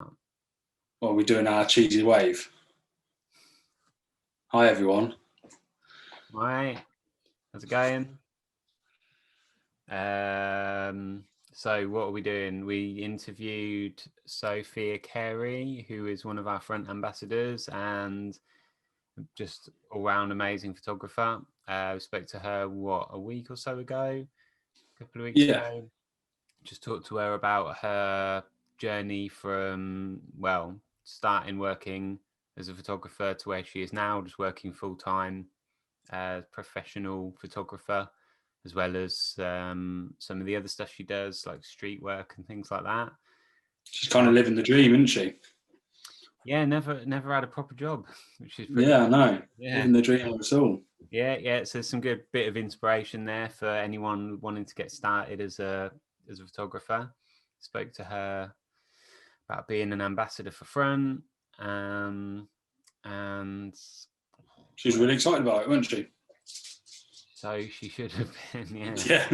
Or are we doing our cheesy wave? Hi, everyone. Right, how's it going? So what are we doing? We interviewed Sophia Carey, who is one of our front ambassadors and just all-round amazing photographer. We spoke to her, a week or so ago, a couple of weeks ago. Just talked to her about her journey from, starting working as a photographer to where she is now, just working full-time as professional photographer, as well as some of the other stuff she does, like street work and things like that. She's kind of living the dream, isn't she? Yeah, never had a proper job, which is pretty I know. Yeah, living the dream of us all. Yeah. So some good bit of inspiration there for anyone wanting to get started as a photographer. Spoke to her about being an ambassador for Front, and she was really excited about it, wasn't she? So she should have been, yeah.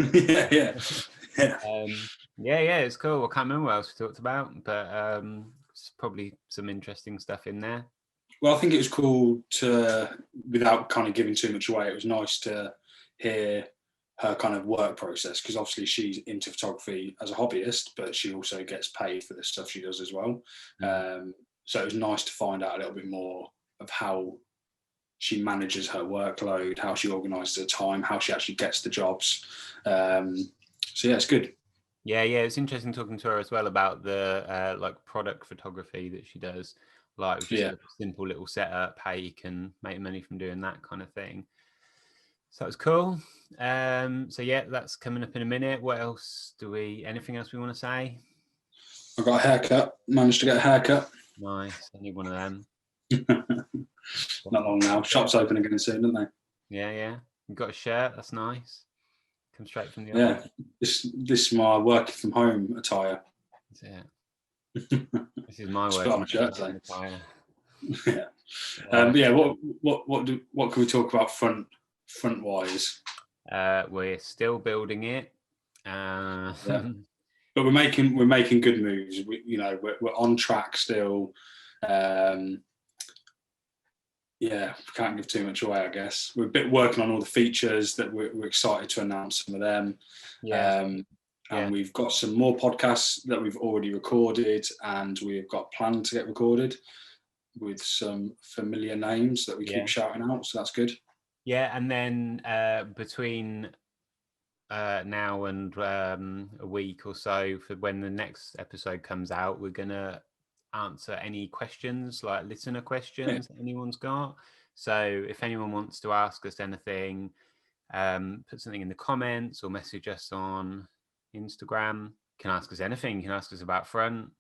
It's cool. I can't remember what else we talked about, but it's probably some interesting stuff in there. Well, I think it was cool to, without kind of giving too much away, it was nice to hear her kind of work process, because obviously she's into photography as a hobbyist, but she also gets paid for the stuff she does as well. So it was nice to find out a little bit more of how she manages her workload, how she organises her time, how she actually gets the jobs. So yeah, it's good. Yeah, it's interesting talking to her as well about the like product photography that she does, like just a simple little setup, how you can make money from doing that kind of thing. So it's cool. So yeah, that's coming up in a minute. What else anything else we want to say? I got a haircut, managed to get a haircut. Nice, I need one of them. Not long now. Shops open again soon, don't they? Yeah. You got a shirt, that's nice. Come straight from the office. This is my working from home attire. That's it. This is my working from home attire. What can we talk about front wise? We're still building it. But we're making good moves. We're on track still. We can't give too much away, I guess. We're a bit working on all the features that we're excited to announce some of them. And we've got some more podcasts that we've already recorded, and we've got planned to get recorded with some familiar names that we keep shouting out. So that's good. Yeah, and then between now and a week or so, for when the next episode comes out, we're gonna answer any questions, like listener questions that anyone's got. So if anyone wants to ask us anything, put something in the comments or message us on Instagram. You can ask us anything. You can ask us about Front,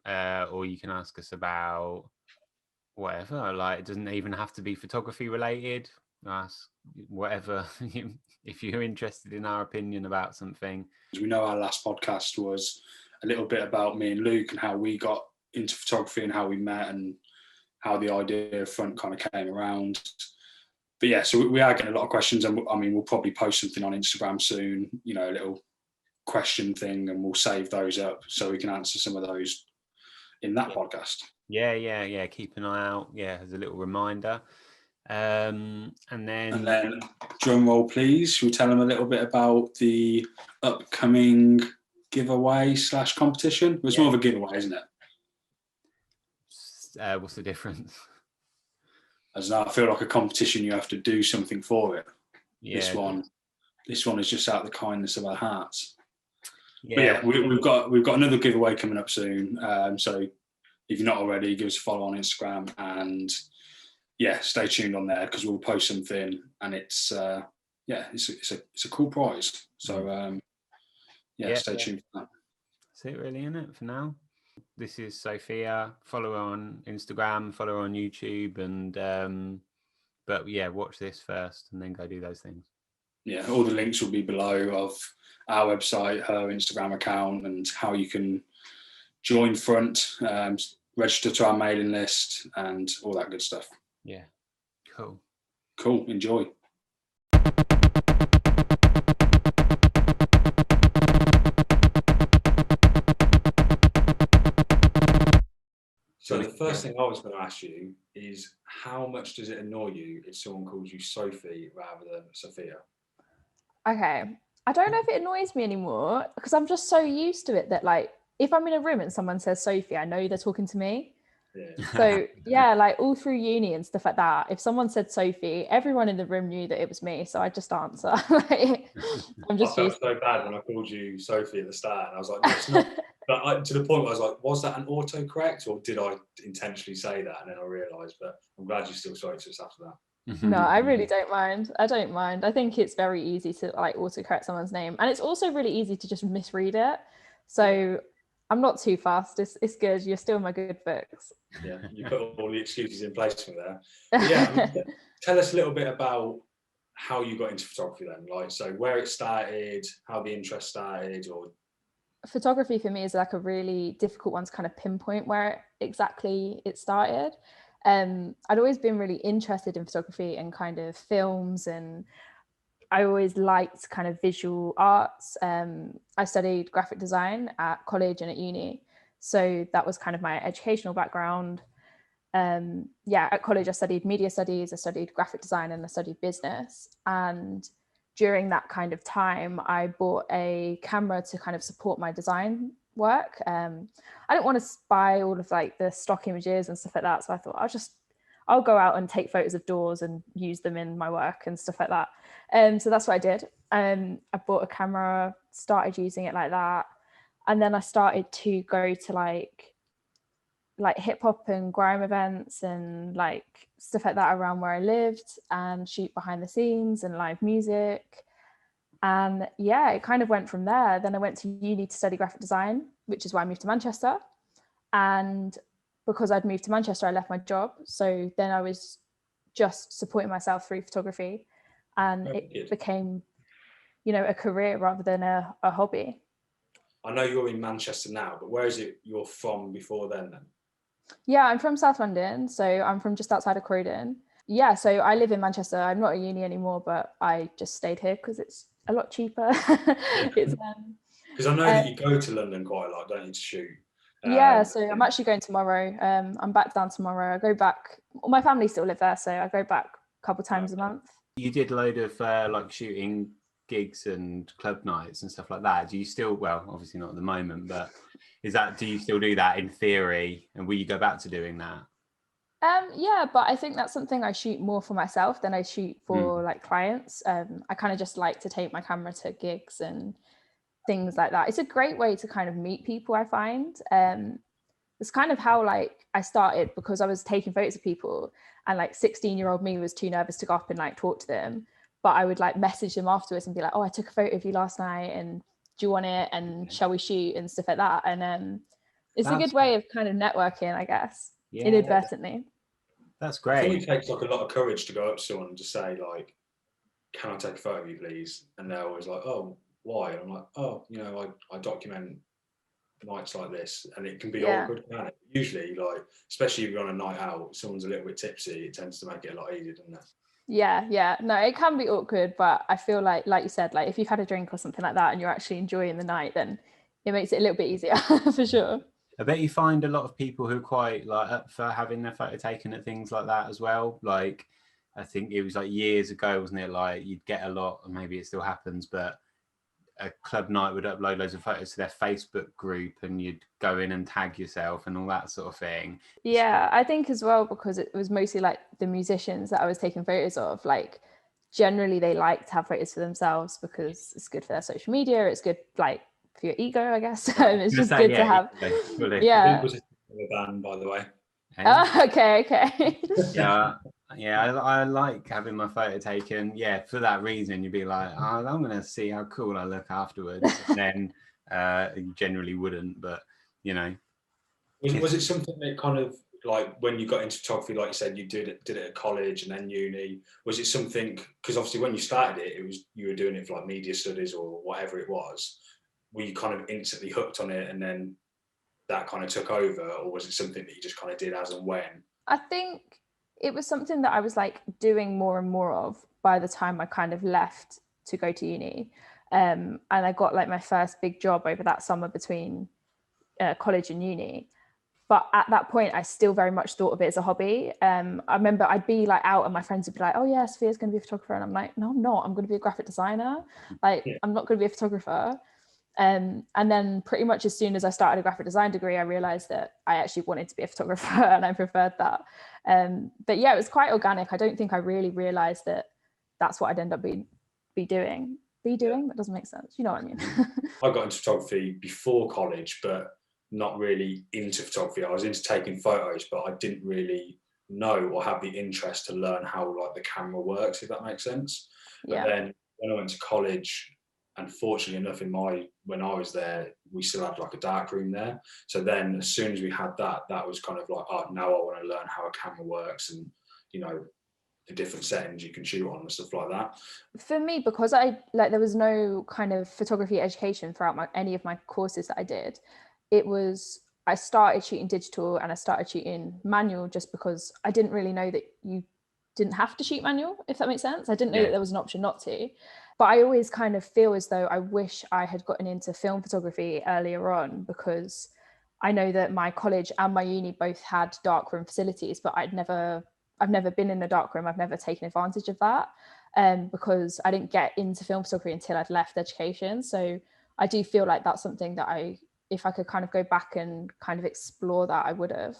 or you can ask us about whatever. Like, it doesn't even have to be photography related. Ask whatever if you're interested in our opinion about something. We know our last podcast was a little bit about me and Luke and how we got into photography and how we met and how the idea of Front kind of came around. But yeah, so we are getting a lot of questions, and we'll probably post something on Instagram soon, a little question thing, and we'll save those up so we can answer some of those in that podcast. Yeah. Keep an eye out. Yeah, as a little reminder. And then drum roll, please. Should we tell them a little bit about the upcoming giveaway / competition? It's more of a giveaway, isn't it? What's the difference? As I feel like a competition, you have to do something for it. This one is just out of the kindness of our hearts. But we've got another giveaway coming up soon. So if you're not already, give us a follow on Instagram, and stay tuned on there, because we'll post something, and it's a cool prize. So stay tuned for that. That's it, really, isn't it, for now? This is Sophia. Follow her on Instagram, follow her on YouTube, and watch this first and then go do those things. All the links will be below of our website, her Instagram account, and how you can join Front, register to our mailing list, and all that good stuff. Yeah, cool. Enjoy. So the first thing I was going to ask you is, how much does it annoy you if someone calls you Sophie rather than Sophia? Okay, I don't know if it annoys me anymore because I'm just so used to it that like if I'm in a room and someone says Sophie, I know they're talking to me. Yeah. So yeah, like all through uni and stuff like that, if someone said Sophie, everyone in the room knew that it was me, so I just answer. Like, I'm just I felt so bad when I called you Sophie at the start, and I was like, no, it's not. But to the point where I was like, was that an autocorrect, or did I intentionally say that? And then I realised, but I'm glad you still spoke to us after that. No, I really don't mind. I don't mind. I think it's very easy to like autocorrect someone's name, and it's also really easy to just misread it. So I'm not too fast. It's good. You're still in my good books. Yeah, you put all the excuses in place for there. But yeah, I mean, tell us a little bit about how you got into photography then. Like, so where it started, how the interest started, or photography for me is like a really difficult one to kind of pinpoint where exactly it started. I'd always been really interested in photography and kind of films, and I always liked kind of visual arts. I studied graphic design at college and at uni, so that was kind of my educational background. At college I studied media studies, I studied graphic design, and I studied business. And during that kind of time, I bought a camera to kind of support my design work. I didn't want to buy all of like the stock images and stuff like that. So I thought I'll go out and take photos of doors and use them in my work and stuff like that. So that's what I did. I bought a camera, started using it like that. And then I started to go to like hip hop and grime events and like stuff like that around where I lived, and shoot behind the scenes and live music. And yeah, it kind of went from there. Then I went to uni to study graphic design, which is why I moved to Manchester. And because I'd moved to Manchester, I left my job. So then I was just supporting myself through photography, and it became, a career rather than a hobby. I know you're in Manchester now, but where is it you're from before then? Yeah, I'm from South London, so I'm from just outside of Croydon. Yeah, so I live in Manchester. I'm not at uni anymore, but I just stayed here because it's a lot cheaper. Because I know that you go to London quite a lot, don't you, to shoot? Yeah, so I'm actually going tomorrow. I'm back down tomorrow. I go back. My family still live there, so I go back a couple times a month. You did a load of like shooting gigs and club nights and stuff like that. Do you still? Well, obviously not at the moment, but do you still do that in theory? And will you go back to doing that? Yeah, but I think that's something I shoot more for myself than I shoot for like clients. I kind of just like to take my camera to gigs and things like that. It's a great way to kind of meet people, I find. It's kind of how like I started, because I was taking photos of people, and like 16-year-old me was too nervous to go up and like talk to them, but I would like message them afterwards and be like, oh, I took a photo of you last night, and do you want it, and shall we shoot, and stuff like that. And it's a good way of kind of networking, I guess, inadvertently. That's great. I think it takes like a lot of courage to go up to someone and just say like, can I take a photo of you, please? And they're always like, oh, why? And I'm like, oh, I document nights like this, and it can be awkward, can't it? Usually, like, especially if you're on a night out, someone's a little bit tipsy, it tends to make it a lot easier, doesn't it? Yeah. No, it can be awkward, but I feel like you said, like if you've had a drink or something like that and you're actually enjoying the night, then it makes it a little bit easier for sure. I bet you find a lot of people who are quite like up for having their photo taken at things like that as well. Like, I think it was like years ago, wasn't it? Like you'd get a lot, and maybe it still happens, but a club night would upload loads of photos to their Facebook group, and you'd go in and tag yourself and all that sort of thing. Yeah, I think as well, because it was mostly like the musicians that I was taking photos of, like generally they like to have photos for themselves because it's good for their social media. It's good like for your ego, I guess. It's just good to have. Yeah. Was a band, by the way. Oh, okay. Yeah, I like having my photo taken. Yeah, for that reason, you'd be like, oh, I'm going to see how cool I look afterwards. And then you generally wouldn't, but Was it something that kind of like when you got into photography, like you said, you did it at college and then uni? Was it something, because obviously when you started it, you were doing it for like media studies or whatever it was. Were you kind of instantly hooked on it and then that kind of took over, or was it something that you just kind of did as and when? I think it was something that I was like doing more and more of by the time I kind of left to go to uni. And I got like my first big job over that summer between college and uni. But at that point, I still very much thought of it as a hobby. I remember I'd be like out and my friends would be like, oh yeah, Sophia's going to be a photographer. And I'm like, no, I'm not. I'm going to be a graphic designer. Like, I'm not going to be a photographer. And then pretty much as soon as I started a graphic design degree, I realized that I actually wanted to be a photographer and I preferred that. But yeah, it was quite organic. I don't think I really realized that that's what I'd end up be doing. That doesn't make sense. You know what I mean? I got into photography before college, but not really into photography. I was into taking photos, but I didn't really know or have the interest to learn how like the camera works, if that makes sense. But then when I went to college, and fortunately enough, when I was there, we still had like a dark room there. So then as soon as we had that was kind of like, oh, now I want to learn how a camera works and, you know, the different settings you can shoot on and stuff like that. For me, because there was no kind of photography education throughout any of my courses that I did, I started shooting digital and I started shooting manual just because I didn't really know that you didn't have to shoot manual, if that makes sense. I didn't know that there was an option not to. But I always kind of feel as though I wish I had gotten into film photography earlier on, because I know that my college and my uni both had darkroom facilities, but I've never been in a darkroom. I've never taken advantage of that because I didn't get into film photography until I'd left education. So I do feel like that's something that if I could kind of go back and kind of explore that, I would have.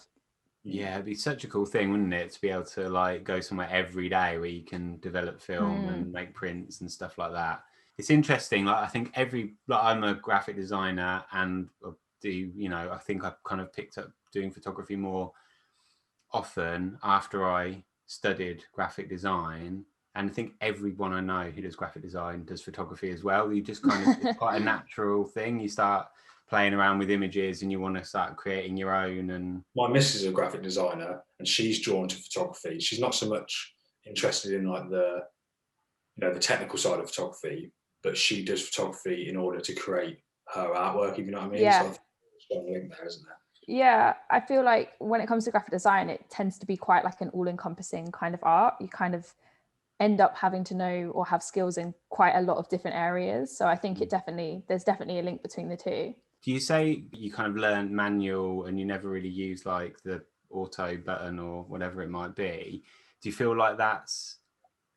Yeah, it'd be such a cool thing, wouldn't it, to be able to like go somewhere every day where you can develop film and make prints and stuff like that. It's interesting. Like, I think I'm a graphic designer and I think I've kind of picked up doing photography more often after I studied graphic design. And I think everyone I know who does graphic design does photography as well. You just kind of, it's quite a natural thing. You start playing around with images and you want to start creating your own. And my missus is a graphic designer and she's drawn to photography. She's not so much interested in like the technical side of photography, but she does photography in order to create her artwork, if you know what I mean. Yeah. So I think there's a strong link there, isn't there? Yeah, I feel like when it comes to graphic design, it tends to be quite like an all-encompassing kind of art. You kind of end up having to know or have skills in quite a lot of different areas. So I think there's definitely a link between the two. Do you say you kind of learn manual and you never really use like the auto button or whatever it might be? Do you feel like that's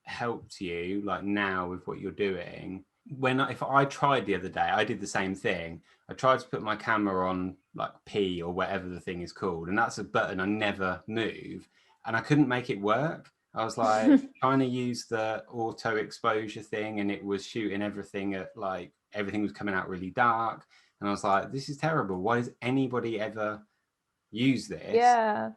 helped you like now with what you're doing? If I tried the other day, I did the same thing. I tried to put my camera on like P or whatever the thing is called, and that's a button I never move, and I couldn't make it work. I was like trying to use the auto exposure thing and it was shooting everything at like everything was coming out really dark, and I was like, this is terrible. Why does anybody ever use this? Yeah,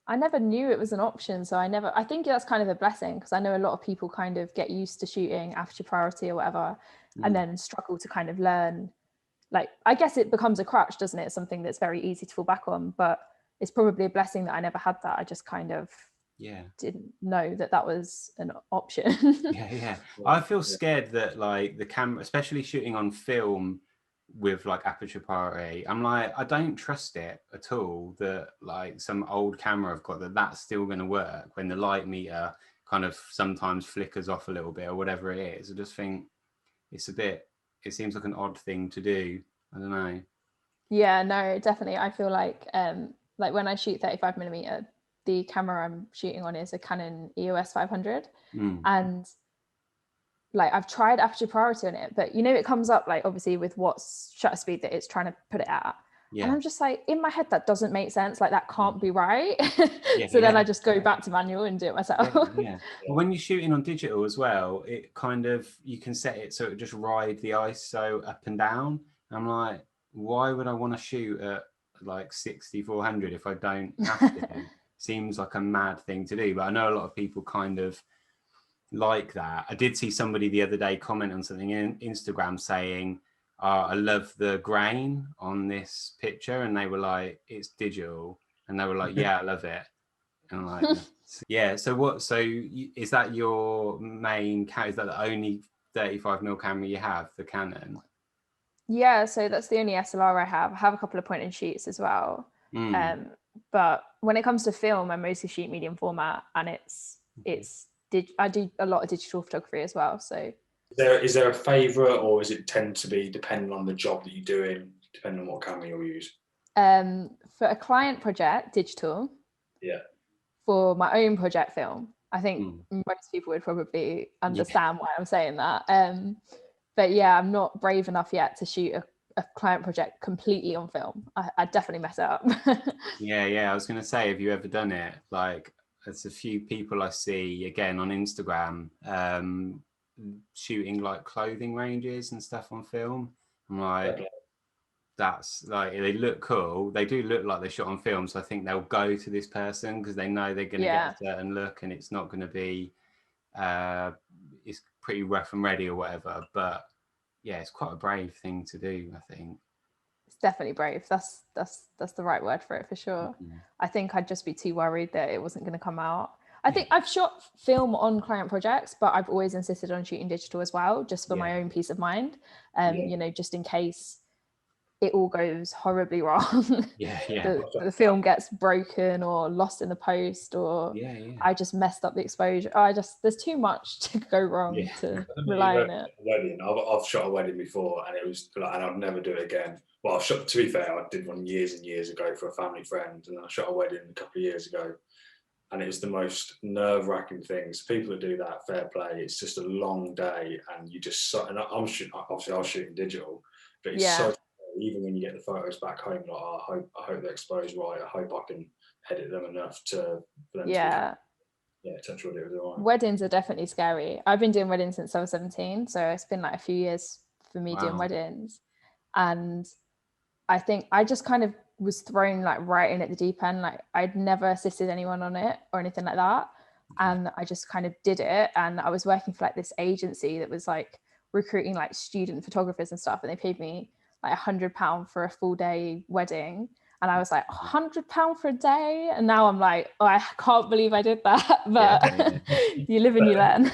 I never knew it was an option, so I think that's kind of a blessing, because I know a lot of people kind of get used to shooting aperture priority or whatever and then struggle to kind of learn. Like, I guess it becomes a crutch, doesn't it? Something that's very easy to fall back on, but it's probably a blessing that I never had that. I just kind of didn't know that was an option. yeah. I feel scared that like the camera, especially shooting on film with like aperture priority, I'm like, I don't trust it at all that like some old camera I've got that's still going to work when the light meter kind of sometimes flickers off a little bit or whatever it is. I just think it seems like an odd thing to do. I don't know. Yeah, no, definitely. I feel like when I shoot 35mm, the camera I'm shooting on is a Canon EOS 500 and like I've tried aperture priority on it, but it comes up like obviously with what's shutter speed that it's trying to put it at. Yeah. And I'm just like, in my head, that doesn't make sense. Like that can't be right. Then I just go back to manual and do it myself. Well, when you're shooting on digital as well, it kind of, you can set it so it just ride the ISO up and down. I'm like, why would I want to shoot at like 60-400 if I don't have to? Seems like a mad thing to do, but I know a lot of people kind of like that. I did see somebody the other day comment on something in Instagram saying, I love the grain on this picture, and they were like, it's digital, and they were like, yeah, I love it. And I'm like, yeah. So is that your main camera? Is that the only 35mm camera you have, the Canon? Yeah, so that's the only SLR I have. I have a couple of point and shoots as well. But when it comes to film, I mostly shoot medium format, and I do a lot of digital photography as well. So is there a favourite, or is it tend to be depending on the job that you're doing, depending on what camera you'll use? For a client project, digital. Yeah. For my own project, film. I think most people would probably understand why I'm saying that. But yeah, I'm not brave enough yet to shoot a client project completely on film. I'd definitely mess it up. Yeah. I was going to say, have you ever done it? Like, there's a few people I see, again, on Instagram, shooting like clothing ranges and stuff on film. I'm like, that's like, they look cool. They do look like they're shot on film. So I think they'll go to this person because they know they're going to get a certain look, and it's not going to be, it's pretty rough and ready or whatever. But yeah, it's quite a brave thing to do, I think. It's definitely brave. That's the right word for it, for sure. I think I'd just be too worried that it wasn't going to come out. I think I've shot film on client projects, but I've always insisted on shooting digital as well, just for my own peace of mind. You know, just in case it all goes horribly wrong. The film gets broken or lost in the post, or I just messed up the exposure. There's too much to go wrong to rely on it. Wedding. I've shot a wedding before, and it was like, and I'd never do it again. Well, I've shot, to be fair, I did one years and years ago for a family friend, and then I shot a wedding a couple of years ago, and it was the most nerve-wracking thing. So people that do that, fair play. It's just a long day, and you just, and I'm shooting, obviously I was shooting digital, but it's so, even when you get the photos back home, like, I hope they're exposed right. I hope I can edit them enough for them to touch what it was all right. Weddings are definitely scary. I've been doing weddings since I was 17, so it's been like a few years for me doing weddings, and I think I just kind of was thrown like right in at the deep end. Like, I'd never assisted anyone on it or anything like that, and I just kind of did it. And I was working for like this agency that was like recruiting like student photographers and stuff, and they paid me like £100 for a full day wedding, and I was like, £100 for a day, and now I'm like, oh, I can't believe I did that. But you live and you learn.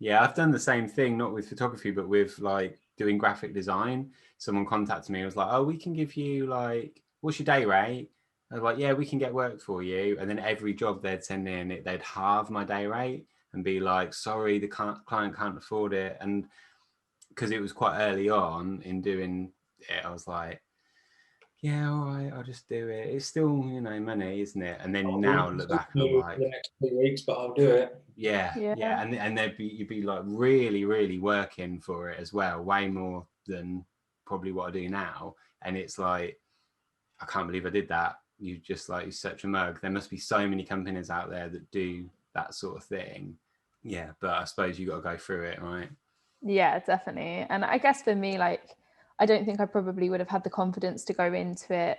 Yeah, I've done the same thing, not with photography, but with like doing graphic design. Someone contacted me, it was like, oh, we can give you like, what's your day rate? I was like, yeah, we can get work for you. And then every job they'd send in, they'd halve my day rate and be like, sorry, the client can't afford it. And because it was quite early on in doing it, I was like, yeah, all right, I'll just do it. It's still, you know, money, isn't it? And then now look back, I'm like, the next 2 weeks, but I'll do it. Yeah. And you'd be like really, really working for it as well, way more than probably what I do now. And it's like, I can't believe I did that. You just like, you're such a mug. There must be so many companies out there that do that sort of thing. Yeah, but I suppose you got to go through it, right? Yeah, definitely. And I guess for me, like, I don't think I probably would have had the confidence to go into it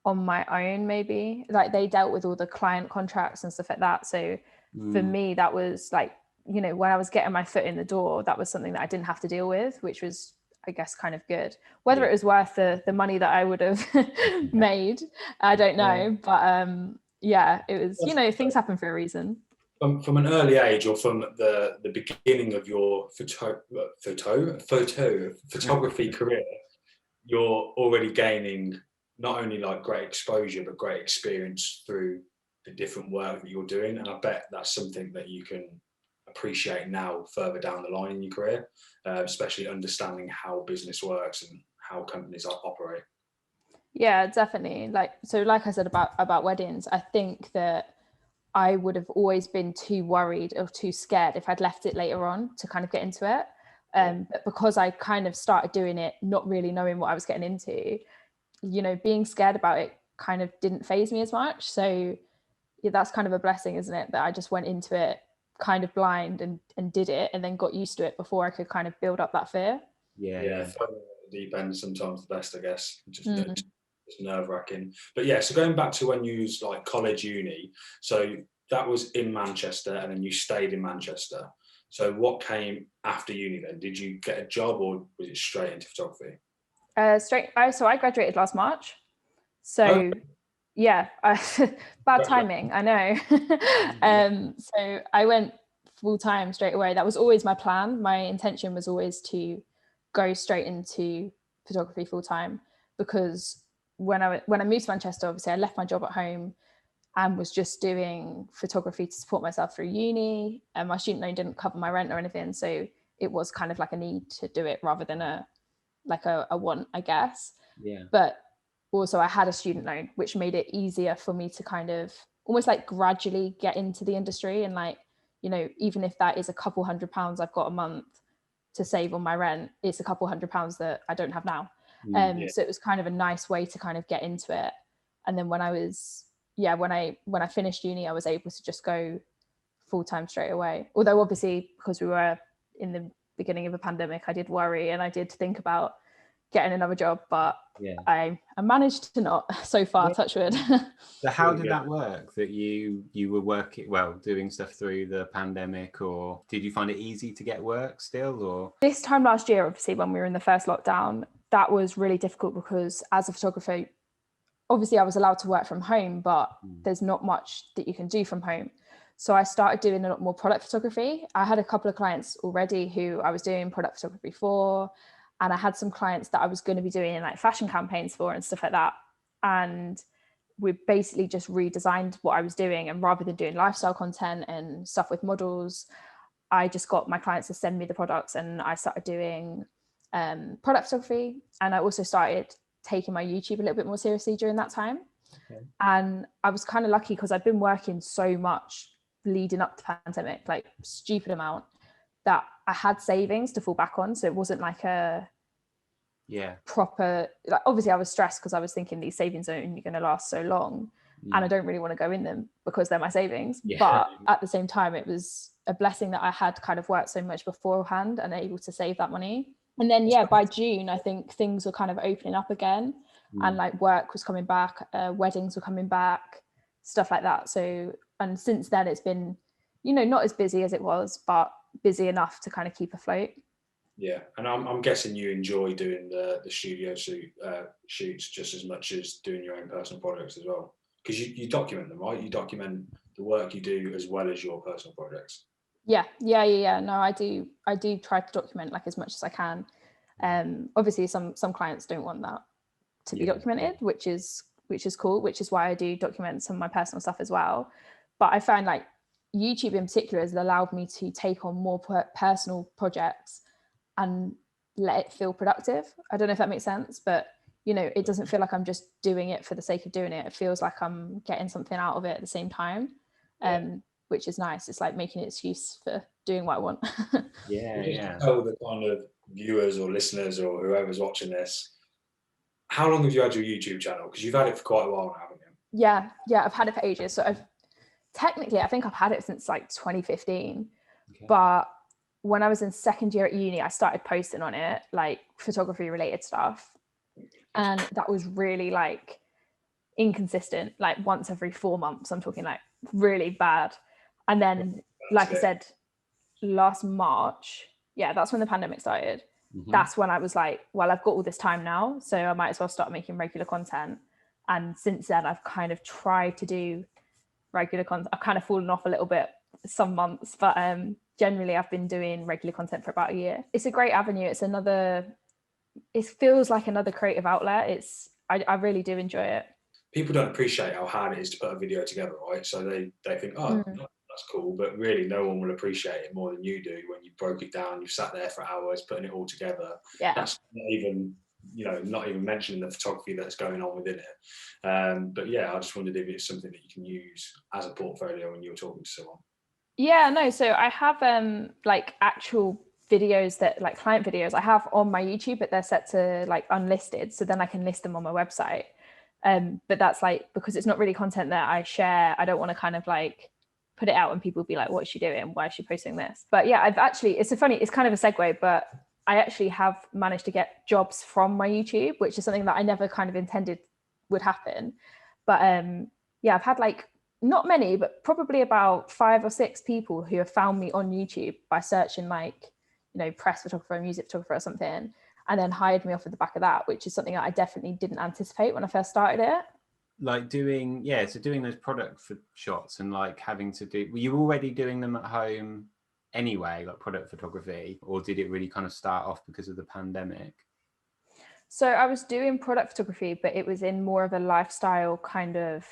on my own, maybe. Like, they dealt with all the client contracts and stuff like that. So for me, that was like, you know, when I was getting my foot in the door, that was something that I didn't have to deal with, which was, I guess, kind of good. Whether it was worth the money that I would have made, I don't know. But it was, you know, things happen for a reason. From an early age, or from the beginning of your photography career, you're already gaining not only like great exposure, but great experience through the different work that you're doing. And I bet that's something that you can appreciate now further down the line in your career, especially understanding how business works and how companies operate. Yeah, definitely. Like I said about weddings, I think that I would have always been too worried or too scared if I'd left it later on to kind of get into it. But because I kind of started doing it, not really knowing what I was getting into, you know, being scared about it kind of didn't faze me as much. So yeah, that's kind of a blessing, isn't it? That I just went into it kind of blind and did it, and then got used to it before I could kind of build up that fear. Yeah. Falling at the deep end is sometimes the best, I guess. Just nerve-wracking. But yeah, so going back to when you was like college, uni, so that was in Manchester, and then you stayed in Manchester. So what came after uni then? Did you get a job, or was it straight into photography? So I graduated last March. So bad timing, I know. So I went full-time straight away. That was always my plan. My intention was always to go straight into photography full-time, because when I moved to Manchester, obviously I left my job at home and was just doing photography to support myself through uni, and my student loan didn't cover my rent or anything, so it was kind of like a need to do it rather than a want, I guess. Yeah. But also I had a student loan, which made it easier for me to kind of almost like gradually get into the industry. And like, you know, even if that is a couple £100 I've got a month to save on my rent, it's a couple £100 that I don't have now. So it was kind of a nice way to kind of get into it. And then when I finished uni, I was able to just go full-time straight away. Although obviously, because we were in the beginning of a pandemic, I did worry and I did think about getting another job, but I managed to not so far, touch wood. So how did that work, that you were working, doing stuff through the pandemic, or did you find it easy to get work still? Or this time last year, obviously when we were in the first lockdown, that was really difficult because as a photographer, obviously I was allowed to work from home, but there's not much that you can do from home. So I started doing a lot more product photography. I had a couple of clients already who I was doing product photography for, and I had some clients that I was going to be doing like fashion campaigns for and stuff like that. And we basically just redesigned what I was doing, and rather than doing lifestyle content and stuff with models, I just got my clients to send me the products, and I started doing product photography. And I also started taking my YouTube a little bit more seriously during that time. And I was kind of lucky because I'd been working so much leading up to the pandemic, like stupid amount, that I had savings to fall back on. So it wasn't like a proper, like, obviously I was stressed because I was thinking these savings are only going to last so long, and I don't really want to go in them because they're my savings. But at the same time, it was a blessing that I had kind of worked so much beforehand and able to save that money. And then by June, I think things were kind of opening up again, and like work was coming back, weddings were coming back, stuff like that. So, and since then it's been, you know, not as busy as it was, but busy enough to kind of keep afloat. Yeah, and I'm guessing you enjoy doing the studio shoots just as much as doing your own personal projects as well, because you document them, right? You document the work you do as well as your personal projects. Yeah. No, I do try to document like as much as I can. Obviously some clients don't want that to be documented, which is cool, which is why I do document some of my personal stuff as well. But I find like YouTube in particular has allowed me to take on more personal projects and let it feel productive. I don't know if that makes sense, but you know, it doesn't feel like I'm just doing it for the sake of doing it. It feels like I'm getting something out of it at the same time, which is nice. It's like making an excuse for doing what I want. Tell the kind of viewers or listeners or whoever's watching this, how long have you had your YouTube channel? Because you've had it for quite a while now, haven't you? Yeah, I've had it for ages. So I think I've had it since like 2015, but when I was in second year at uni, I started posting on it, like photography related stuff. And that was really like inconsistent, like once every 4 months. I'm talking like really bad. And then, like I said, last March, that's when the pandemic started. That's when I was like, well, I've got all this time now, so I might as well start making regular content. And since then, I've kind of tried to do regular content. I've kind of fallen off a little bit some months, but generally I've been doing regular content for about a year. It's a great avenue. It feels like another creative outlet. I really do enjoy it. People don't appreciate how hard it is to put a video together, right? So they think, that's cool, but really no one will appreciate it more than you do when you broke it down, you've sat there for hours putting it all together. That's not even mentioning the photography that's going on within it. But I just wondered if it's something that you can use as a portfolio when you're talking to someone. So I have like actual videos that like client videos I have on my YouTube, but they're set to like unlisted, so then I can list them on my website. But that's like, because it's not really content that I share, I don't want to kind of like put it out and people be like, what's she doing? Why is she posting this? But I've actually, it's kind of a segue, but I actually have managed to get jobs from my YouTube, which is something that I never kind of intended would happen. But I've had like, not many, but probably about 5 or 6 people who have found me on YouTube by searching like, you know, press photographer, music photographer or something, and then hired me off of the back of that, which is something that I definitely didn't anticipate when I first started it. Like doing those product shots and like having to do, were you already doing them at home anyway, like product photography, or did it really kind of start off because of the pandemic? So I was doing product photography, but it was in more of a lifestyle kind of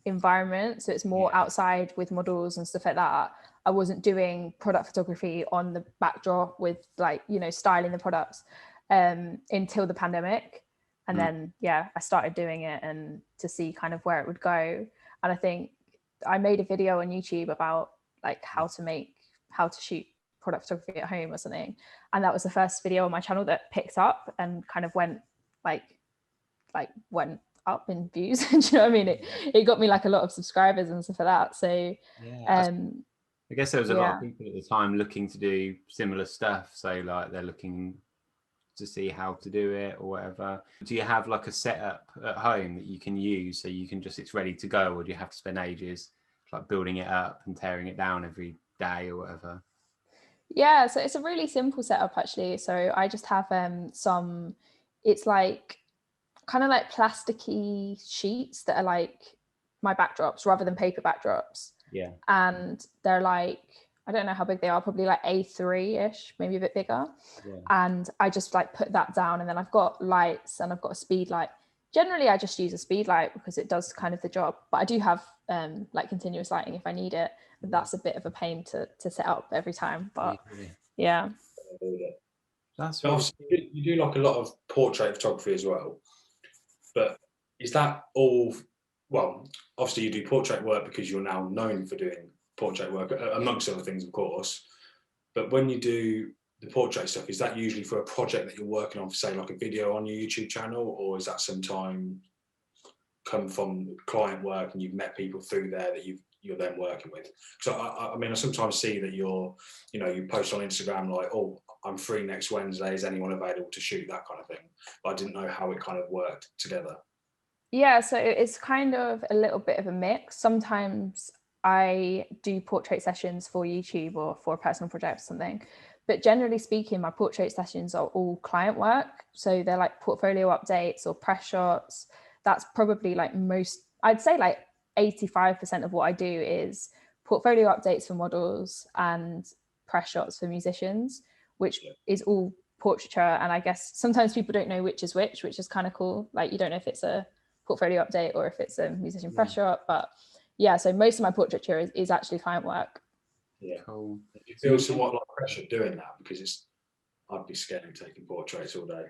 environment. So it's more outside with models and stuff like that. I wasn't doing product photography on the backdrop with like, you know, styling the products until the pandemic. And then, I started doing it and to see kind of where it would go. And I think I made a video on YouTube about like how to shoot product photography at home or something. And that was the first video on my channel that picked up and kind of went went up in views. Do you know what I mean? It got me like a lot of subscribers and stuff like that. So I guess there was a lot of people at the time looking to do similar stuff. So like they're looking to see how to do it or whatever. Do you have like a setup at home that you can use so you can just, it's ready to go, or do you have to spend ages like building it up and tearing it down every day or whatever? Yeah, so it's a really simple setup actually. So I just have it's like kind of like plasticky sheets that are like my backdrops rather than paper backdrops. Yeah. And they're like, I don't know how big they are, probably like A3-ish, maybe a bit bigger. Yeah. And I just like put that down, and then I've got lights and I've got a speed light. Generally, I just use a speed light because it does kind of the job. But I do have like continuous lighting if I need it. But that's a bit of a pain to set up every time. But yeah. That's so obviously you do like a lot of portrait photography as well. But is that all? Well, obviously you do portrait work because you're now known for doing portrait work, amongst other things, of course. But when you do the portrait stuff, is that usually for a project that you're working on, for say like a video on your YouTube channel, or is that sometime come from client work and you've met people through there that you're then working with? So I mean, I sometimes see that you post on Instagram like, oh, I'm free next Wednesday, is anyone available to shoot, that kind of thing. But I didn't know how it kind of worked together. Yeah, so it's kind of a little bit of a mix. Sometimes I do portrait sessions for YouTube or for a personal project or something. But generally speaking, my portrait sessions are all client work. So they're like portfolio updates or press shots. That's probably like I'd say like 85% of what I do is portfolio updates for models and press shots for musicians, which is all portraiture. And I guess sometimes people don't know which is kind of cool. Like you don't know if it's a portfolio update or if it's a musician press shot, but yeah, so most of my portraiture is actually client work. Yeah, cool. You feel somewhat like pressure doing that, because I'd be scared of taking portraits all day.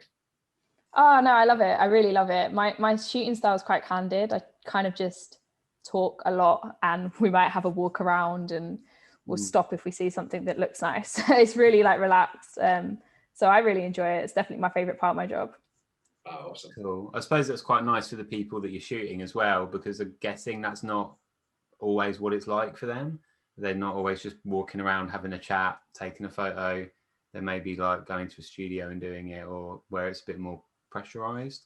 Oh no, I love it. I really love it. My shooting style is quite candid. I kind of just talk a lot, and we might have a walk around and we'll stop if we see something that looks nice. It's really like relaxed. So I really enjoy it. It's definitely my favorite part of my job. Oh, awesome. Cool. I suppose that's quite nice for the people that you're shooting as well, because I'm guessing that's not always what it's like for them. They're not always just walking around having a chat, taking a photo. They may be like going to a studio and doing it, or where it's a bit more pressurized.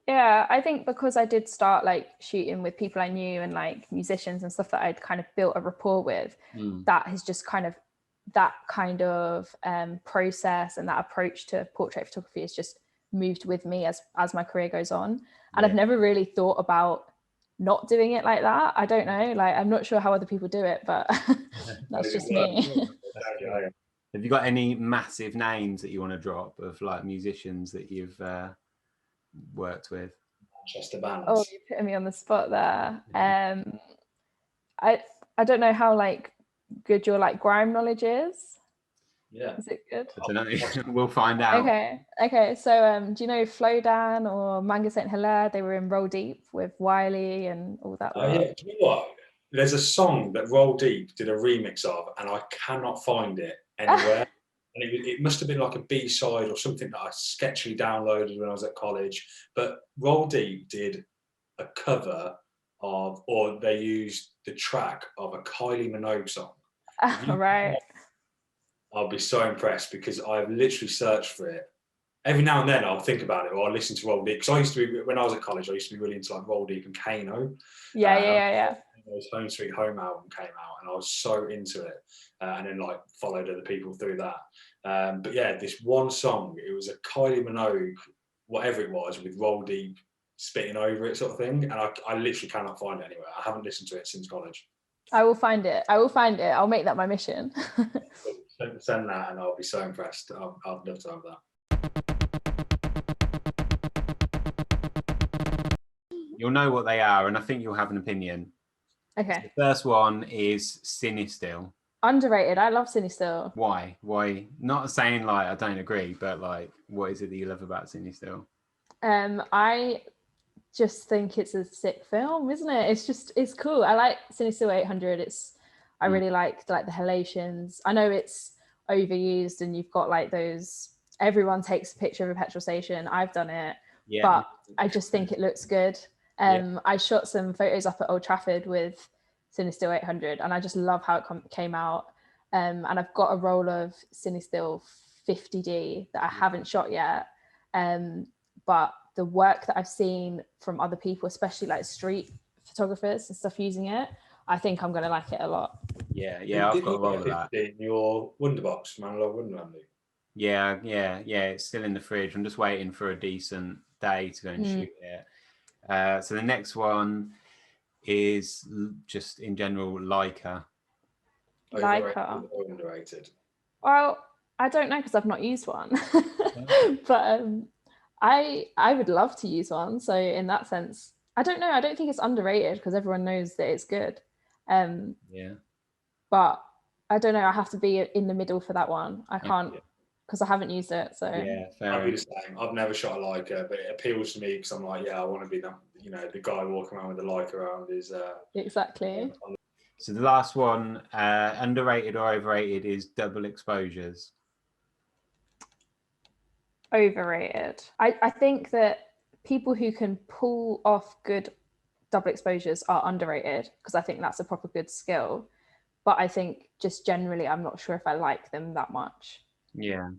Yeah, I think because I did start like shooting with people I knew and like musicians and stuff that I'd kind of built a rapport with, that has just kind of process and that approach to portrait photography has just moved with me as my career goes on. And I've never really thought about not doing it like that. I don't know, like I'm not sure how other people do it, but that's just me. Have you got any massive names that you want to drop of like musicians that you've worked with? Manchester bands. Oh, you're putting me on the spot there. I don't know how like good your like grime knowledge is. Yeah. Is it good? I don't know. We'll find out. Okay. So do you know Flowdan or Manga Saint Hilaire? They were in Roll Deep with Wiley and all that. Oh yeah. Do you know what? There's a song that Roll Deep did a remix of, and I cannot find it anywhere. And it must have been like a B-side or something that I sketchily downloaded when I was at college. But Roll Deep did a cover of, or they used the track of a Kylie Minogue song. Right. I'll be so impressed, because I've literally searched for it. Every now and then I'll think about it, or I'll listen to Roll Deep, because I used to be, when I was at college, I used to be really into like Roll Deep and Kano. Yeah. His Home Sweet Home album came out, and I was so into it, and then like followed other people through that. But yeah, this one song, it was a Kylie Minogue, whatever it was, with Roll Deep spitting over it sort of thing, and I literally cannot find it anywhere. I haven't listened to it since college. I will find it. I'll make that my mission. Send that and I'll be so impressed. I'd love to have that. You'll know what they are, and I think you'll have an opinion. Okay. The first one is Cinestill. Underrated. I love Cinestill. Why? Not saying like I don't agree, but like what is it that you love about Cinestill? I just think it's a sick film, isn't it? It's cool. I like Sinister 800. I really like the halations. I know it's overused and you've got like those, everyone takes a picture of a petrol station. I've done it, but I just think it looks good. I shot some photos up at Old Trafford with Sinister 800 and I just love how it came out. And I've got a roll of Sinister 50D that I haven't shot yet. But the work that I've seen from other people, especially like street photographers and stuff using it, I think I'm going to like it a lot. Yeah, I've got a roll of that. In your Wonderbox, Man, I Love Wonderland. Yeah, it's still in the fridge. I'm just waiting for a decent day to go and shoot it. So the next one is just in general Leica. Leica. Underrated. Well, I don't know because I've not used one, but I would love to use one. So in that sense, I don't know. I don't think it's underrated because everyone knows that it's good. But I don't know. I have to be in the middle for that one. I can't because I haven't used it. So I'd be the same. I've never shot a Leica, but it appeals to me because I'm like, I want to be the guy walking around with a Leica around his. Exactly. So the last one, underrated or overrated, is double exposures. Overrated. I think that people who can pull off good double exposures are underrated because I think that's a proper good skill. But I think just generally, I'm not sure if I like them that much. Yeah,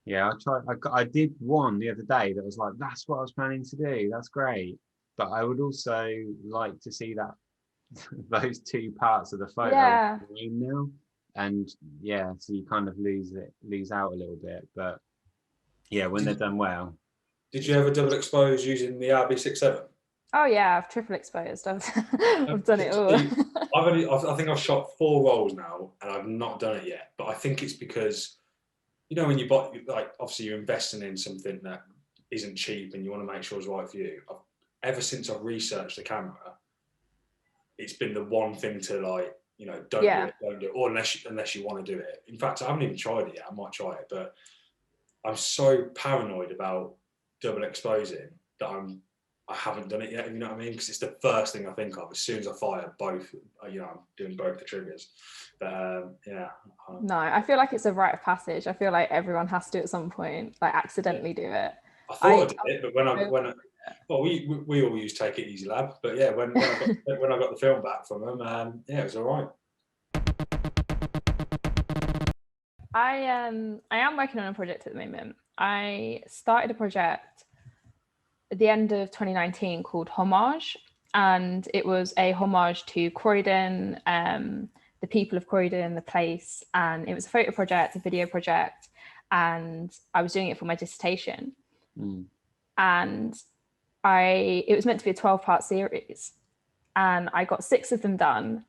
I did one the other day that was like, that's what I was planning to do. That's great. But I would also like to see that those two parts of the photo now. And so you kind of lose out a little bit. But when they're done well. Did you ever double expose using the RB67? Oh yeah, I've triple exposed. I've done it all. I think I've shot 4 rolls now, and I've not done it yet. But I think it's because, when you buy, like, obviously you're investing in something that isn't cheap, and you want to make sure it's right for you. Ever since I've researched the camera, it's been the one thing to don't do it, or unless you want to do it. In fact, I haven't even tried it yet. I might try it, but I'm so paranoid about double exposing that I haven't done it yet, if you know what I mean? Because it's the first thing I think of as soon as I fire both. I'm doing both the triggers. But no, I feel like it's a rite of passage. I feel like everyone has to at some point, like accidentally do it. I thought I did it, but when we all use Take It Easy Lab. But when I got the film back from them, it was all right. I am working on a project at the moment. I started a project at the end of 2019 called Homage, and it was a homage to Croydon, the people of Croydon, the place, and it was a photo project, a video project, and I was doing it for my dissertation. And it was meant to be a 12-part series, and I got 6 of them done,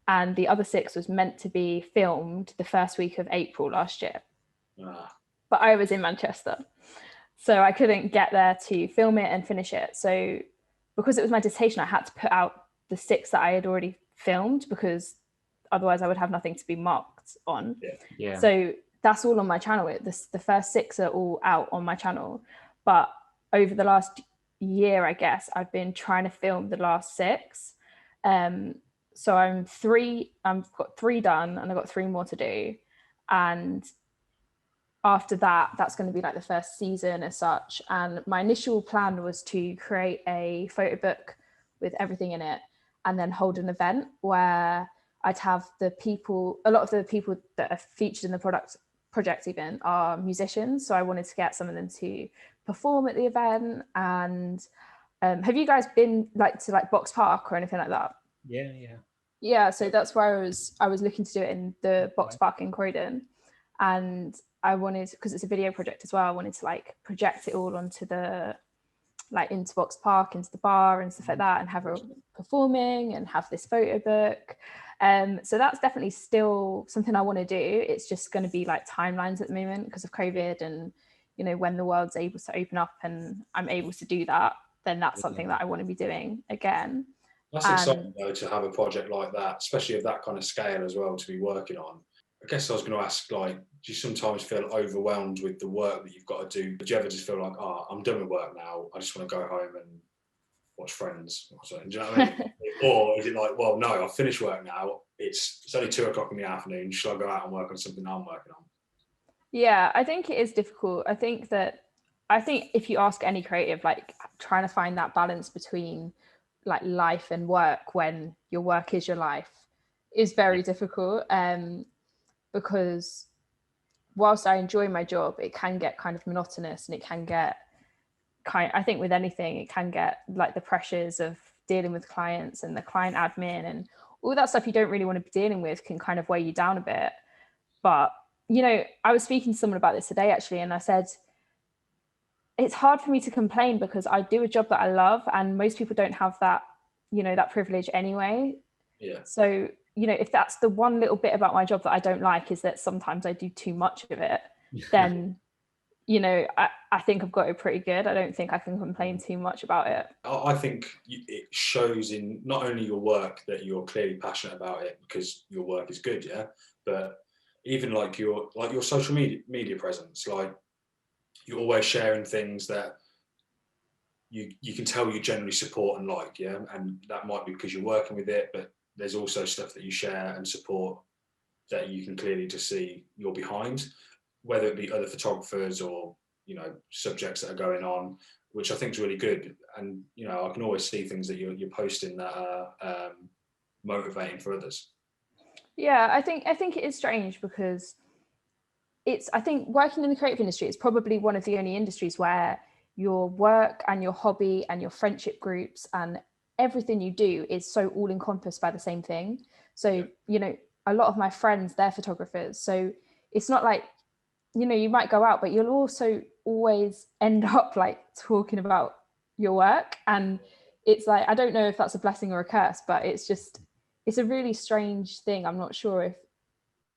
and the other 6 was meant to be filmed the first week of April last year. But I was in Manchester, so I couldn't get there to film it and finish it. So because it was my dissertation, I had to put out the 6 that I had already filmed, because otherwise I would have nothing to be marked on. So that's all on my channel. The first 6 are all out on my channel. But over the last year, I guess, I've been trying to film the last 6. So I've got 3 done, and I've got 3 more to do. And after that, that's going to be like the first season as such. And my initial plan was to create a photo book with everything in it, and then hold an event where I'd have a lot of the people that are featured in the project even are musicians. So I wanted to get some of them to perform at the event. And have you guys been to Box Park or anything like that? Yeah, so that's where I was looking to do it, in the Box Park in Croydon. And I wanted, because it's a video project as well, I wanted to project it all onto into Box Park, into the bar and stuff like that, and have her performing and have this photo book. So that's definitely still something I want to do. It's just going to be timelines at the moment because of COVID, and when the world's able to open up and I'm able to do that, then that's something that I want to be doing again. That's exciting though, to have a project like that, especially of that kind of scale as well, to be working on. I guess I was going to ask, do you sometimes feel overwhelmed with the work that you've got to do? Do you ever just feel like, oh, I'm done with work now, I just want to go home and watch Friends or something? Do you know what I mean? Or is it like, well, no, I've finished work now, it's only 2:00 in the afternoon, shall I go out and work on something I'm working on? Yeah, I think it is difficult. I think if you ask any creative, like trying to find that balance between like life and work when your work is your life is very difficult, because whilst I enjoy my job, it can get kind of monotonous, and it can get I think with anything, it can get like the pressures of dealing with clients and the client admin and all that stuff you don't really want to be dealing with can kind of weigh you down a bit. But, you know, I was speaking to someone about this today, actually, and I said, it's hard for me to complain because I do a job that I love, and most people don't have that, you know, that privilege anyway. Yeah. So, you know, if that's the one little bit about my job that I don't like, is that sometimes I do too much of it, then, you know, I think I've got it pretty good. I don't think I can complain too much about it. I think it shows in not only your work that you're clearly passionate about it because your work is good, yeah, but even like your social media presence, like you're always sharing things that you can tell you generally support and like, yeah, and that might be because you're working with it, but there's also stuff that you share and support that you can clearly just see you're behind, whether it be other photographers or, you know, subjects that are going on, which I think is really good. And, you know, I can always see things that you're posting that are motivating for others. Yeah, I think it is strange because I think working in the creative industry is probably one of the only industries where your work and your hobby and your friendship groups and everything you do is so all encompassed by the same thing. So, yeah, you know, a lot of my friends, they're photographers. So it's not like, you know, you might go out, but you'll also always end up like talking about your work. And it's like, I don't know if that's a blessing or a curse, but it's a really strange thing. I'm not sure if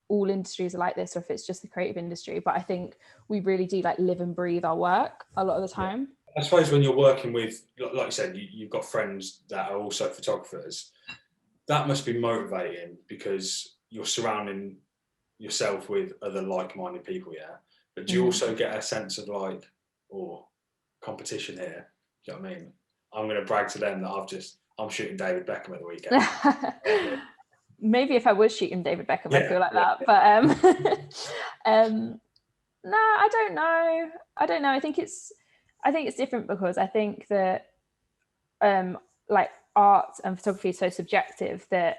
all industries are like this or if it's just the creative industry, but I think we really do like live and breathe our work a lot of the time. I suppose when you're working with, like you said, you've got friends that are also photographers, that must be motivating because you're surrounding yourself with other like-minded people, yeah? But do you also get a sense of like, oh, competition here? Do you know what I mean? I'm going to brag to them that I'm shooting David Beckham at the weekend. Maybe if I was shooting David Beckham, I'd feel like that. But no, I don't know. I think it's different because I think that like art and photography is so subjective that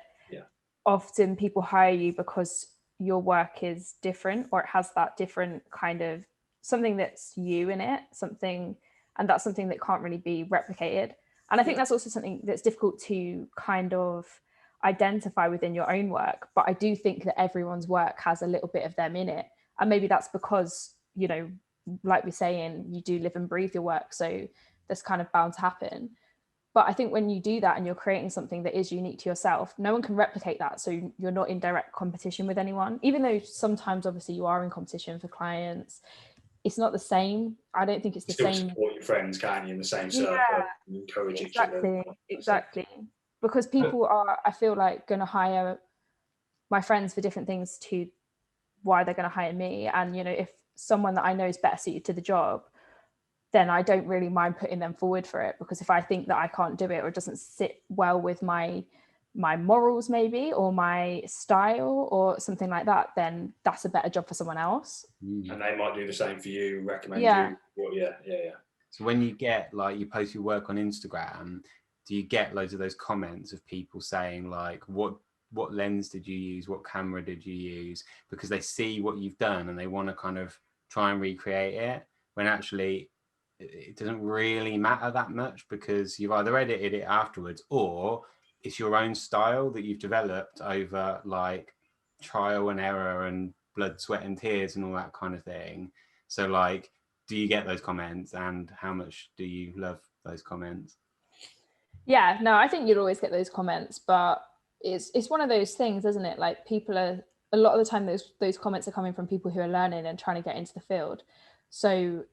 often people hire you because your work is different, or it has that different kind of something that's you in it, and that's something that can't really be replicated. And I think that's also something that's difficult to kind of identify within your own work. But I do think that everyone's work has a little bit of them in it. And maybe that's because, you know, like we're saying, you do live and breathe your work. So that's kind of bound to happen. But I think when you do that and you're creating something that is unique to yourself, no one can replicate that. So you're not in direct competition with anyone, even though sometimes obviously you are in competition for clients. It's not the same. I don't think it's the Still same. Support your friends, can you, in the same circle, and encourage each other. Exactly. Because people are, I feel like, going to hire my friends for different things to why they're going to hire me. And, you know, if someone that I know is better suited to the job, then I don't really mind putting them forward for it, because if I think that I can't do it or it doesn't sit well with my morals maybe, or my style or something like that, then that's a better job for someone else. And they might do the same for you, recommend you. Well, yeah. So when you get, like, you post your work on Instagram, do you get loads of those comments of people saying like, what lens did you use? What camera did you use? Because they see what you've done and they want to kind of try and recreate it, when actually it doesn't really matter that much, because you've either edited it afterwards or it's your own style that you've developed over like trial and error and blood, sweat and tears and all that kind of thing. So like, do you get those comments, and how much do you love those comments? Yeah, no, I think you'll always get those comments, but it's one of those things, isn't it? Like, people are, a lot of the time those comments are coming from people who are learning and trying to get into the field. So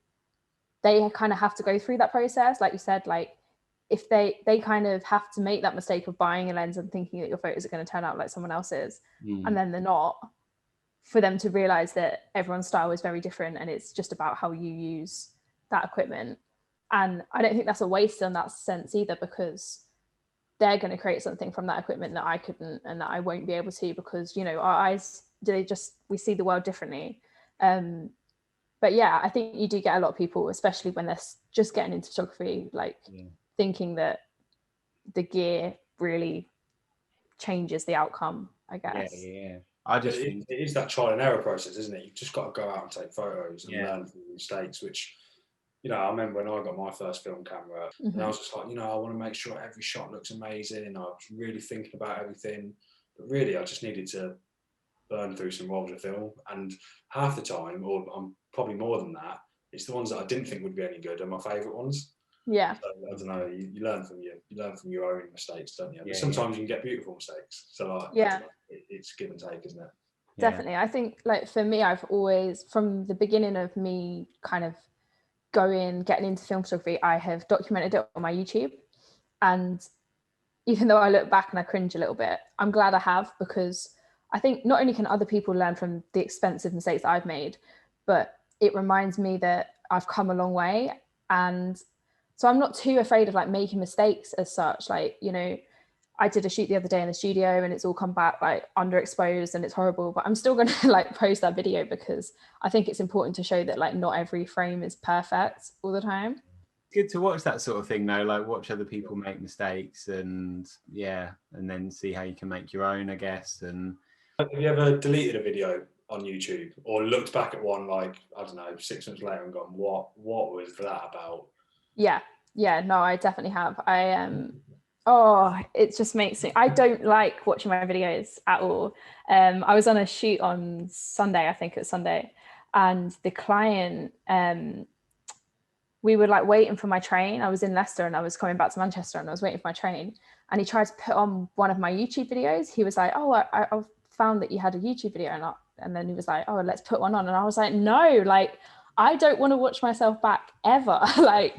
they kind of have to go through that process. Like you said, like if they kind of have to make that mistake of buying a lens and thinking that your photos are going to turn out like someone else's, and then they're not, for them to realize that everyone's style is very different and it's just about how you use that equipment. And I don't think that's a waste in that sense either, because they're going to create something from that equipment that I couldn't and that I won't be able to, because, you know, our eyes, we see the world differently. But yeah, I think you do get a lot of people, especially when they're just getting into photography, like thinking that the gear really changes the outcome, I guess. Yeah. I just think it is that trial and error process, isn't it? You've just got to go out and take photos and learn from the mistakes, which, you know, I remember when I got my first film camera, and I was just like, you know, I want to make sure every shot looks amazing. I was really thinking about everything, but really I just needed to burn through some rolls of film, and half the time, or probably more than that, it's the ones that I didn't think would be any good are my favourite ones. Yeah. So, I don't know. You learn from your own mistakes, don't you? But sometimes you can get beautiful mistakes. So like, it's give and take, isn't it? Definitely. I think, like, for me, I've always, from the beginning of me kind of getting into film photography, I have documented it on my YouTube. And even though I look back and I cringe a little bit, I'm glad I have, because I think not only can other people learn from the expensive mistakes that I've made, but it reminds me that I've come a long way. And so I'm not too afraid of like making mistakes as such. Like, you know, I did a shoot the other day in the studio and it's all come back like underexposed and it's horrible, but I'm still going to like post that video, because I think it's important to show that like not every frame is perfect all the time. Good to watch that sort of thing though, like watch other people make mistakes and then see how you can make your own, I guess. And have you ever deleted a video on YouTube or looked back at one, like, I don't know, 6 months later and gone, what was that about? Yeah, no, I definitely have. It just makes me, I don't like watching my videos at all. I was on a shoot on Sunday, I think it was Sunday, and the client, we were like waiting for my train. I was in Leicester and I was coming back to Manchester and I was waiting for my train, and he tried to put on one of my YouTube videos. He was like, oh, I found that you had a YouTube video, and then he was like, oh, let's put one on. And I was like, no, like, I don't want to watch myself back ever. Like,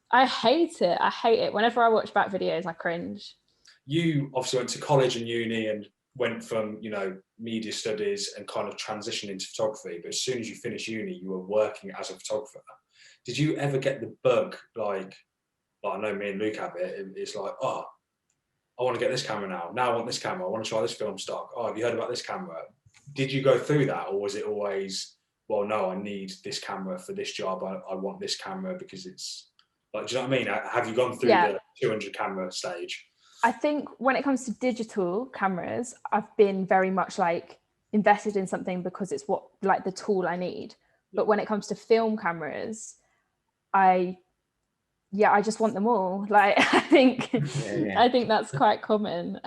I hate it. Whenever I watch back videos, I cringe. You obviously went to college and uni and went from, you know, media studies and kind of transitioned into photography. But as soon as you finished uni, you were working as a photographer. Did you ever get the bug, like I know me and Luke have it, it's like, oh, I want to get this camera now. Now I want this camera. I want to try this film stock. Oh, have you heard about this camera? Did you go through that, or was it always, well, no, I need this camera for this job. I want this camera because it's, like, do you know what I mean? Have you gone through the 200 camera stage? I think when it comes to digital cameras, I've been very much like invested in something because it's what, like, the tool I need. But when it comes to film cameras, I just want them all. Like, I think I think that's quite common.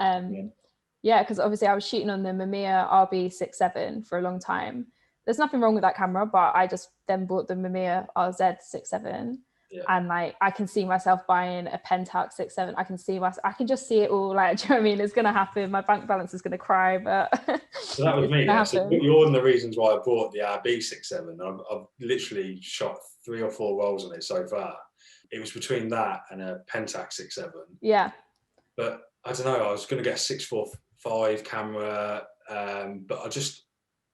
Because obviously I was shooting on the Mamiya RB67 for a long time. There's nothing wrong with that camera, but I just then bought the Mamiya RZ67. And like, I can see myself buying a Pentax 6.7. I can just see it all. Like, do you know what I mean? It's going to happen. My bank balance is going to cry, but so that was me. Yeah. So you're one of the reasons why I bought the RB 6.7. I've literally shot 3 or 4 rolls on it so far. It was between that and a Pentax 6.7. Yeah. But I don't know. I was going to get a 6.45 camera, but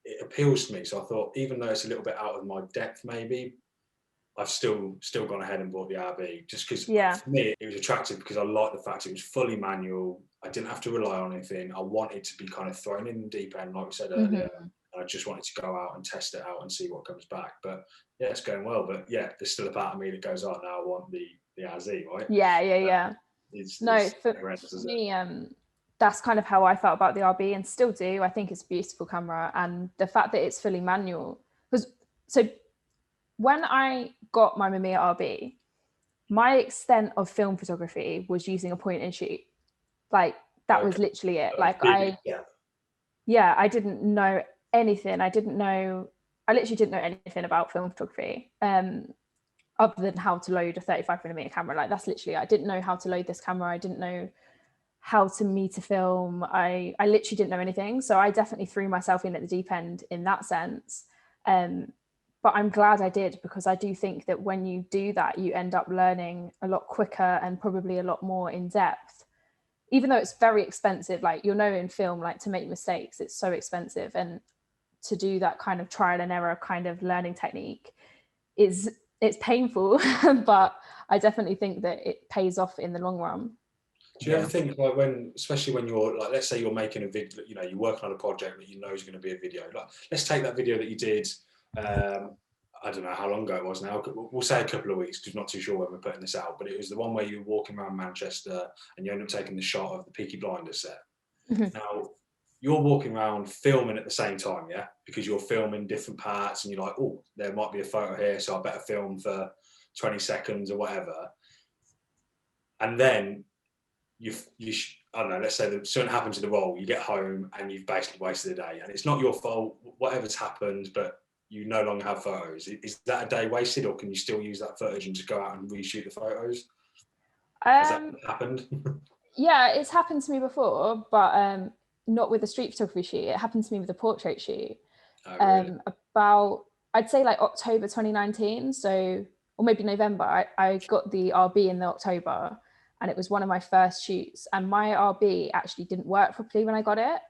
it appeals to me. So I thought, even though it's a little bit out of my depth, maybe, I've still gone ahead and bought the RB, just because for me it was attractive, because I liked the fact it was fully manual. I didn't have to rely on anything. I wanted to be kind of thrown in the deep end, like we said earlier. And I just wanted to go out and test it out and see what comes back. But yeah, it's going well. But yeah, there's still a part of me that goes, oh, now I want the RZ, right? Yeah. For me, that's kind of how I felt about the RB, and still do. I think it's a beautiful camera, and the fact that it's fully manual. So when I got my Mamiya RB, my extent of film photography was using a point and shoot. Like, that was literally it. Like, I didn't know anything. I literally didn't know anything about film photography, other than how to load a 35mm camera. Like, that's literally, I didn't know how to load this camera. I didn't know how to meter film. I literally didn't know anything. So I definitely threw myself in at the deep end in that sense. But I'm glad I did, because I do think that when you do that, you end up learning a lot quicker and probably a lot more in depth, even though it's very expensive. Like, you'll know in film, like, to make mistakes, it's so expensive. And to do that kind of trial and error kind of learning technique it's painful, but I definitely think that it pays off in the long run. Do you ever think, like, especially when you're like, let's say you're making a video, you know, you're working on a project that you know is going to be a video. Like, let's take that video that you did. I don't know how long ago it was now. We'll say a couple of weeks because I'm not too sure when we're putting this out. But it was the one where you were walking around Manchester and you end up taking the shot of the Peaky Blinders set. Mm-hmm. Now, you're walking around filming at the same time, yeah? Because you're filming different parts and you're like, oh, there might be a photo here, so I better film for 20 seconds or whatever. And then I don't know, let's say that something happened to the role, you get home and you've basically wasted a day. And it's not your fault, whatever's happened, but you no longer have photos. Is that a day wasted, or can you still use that footage and just go out and reshoot the photos? Has that happened? Yeah, it's happened to me before, but not with a street photography shoot. It happened to me with a portrait shoot. Oh, really? About, I'd say like October 2019, so, or maybe November. I got the RB in the October, and it was one of my first shoots. And my RB actually didn't work properly when I got it,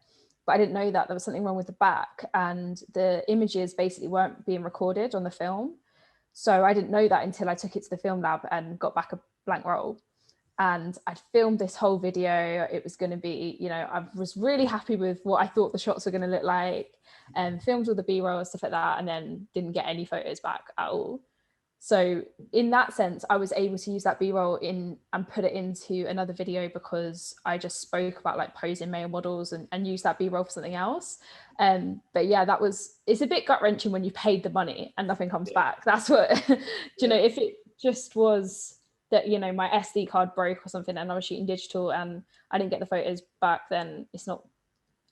but I didn't know that there was something wrong with the back, and the images basically weren't being recorded on the film. So I didn't know that until I took it to the film lab and got back a blank roll. And I'd filmed this whole video. It was going to be, you know, I was really happy with what I thought the shots were going to look like, and filmed all the B-roll and stuff like that, and then didn't get any photos back at all. So in that sense, I was able to use that B-roll in and put it into another video, because I just spoke about like posing male models and use that B-roll for something else. But yeah, it's a bit gut-wrenching when you paid the money and nothing comes back. That's what, you know, if it just was that, you know, my SD card broke or something and I was shooting digital and I didn't get the photos back, then it's not,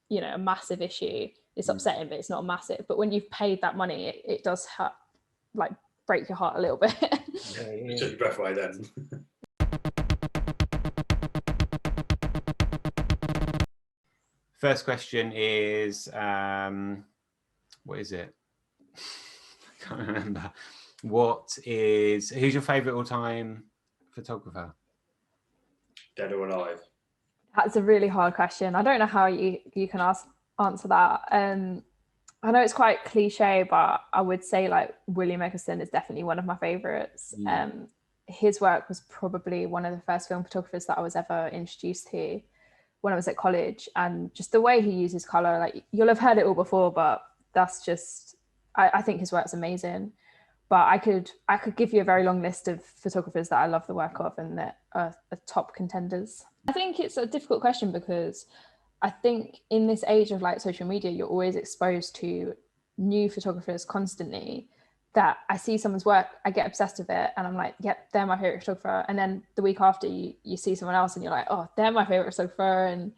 you know, a massive issue. It's upsetting, but it's not a massive. But when you've paid that money, it does hurt, like break your heart a little bit. You took your breath away then. First question is, what is it? I can't remember. Who's your favourite all-time photographer? Dead or alive? That's a really hard question. I don't know how you can answer that. I know it's quite cliche, but I would say like William Eggleston is definitely one of my favourites. His work was probably one of the first film photographers that I was ever introduced to when I was at college, and just the way he uses colour, like you'll have heard it all before, but that's just, I think his work's amazing. But I could give you a very long list of photographers that I love the work of and that are top contenders. I think it's a difficult question because I think in this age of like social media, you're always exposed to new photographers constantly, that I see someone's work, I get obsessed with it and I'm like, yep, they're my favorite photographer. And then the week after you see someone else and you're like, oh, they're my favorite photographer. And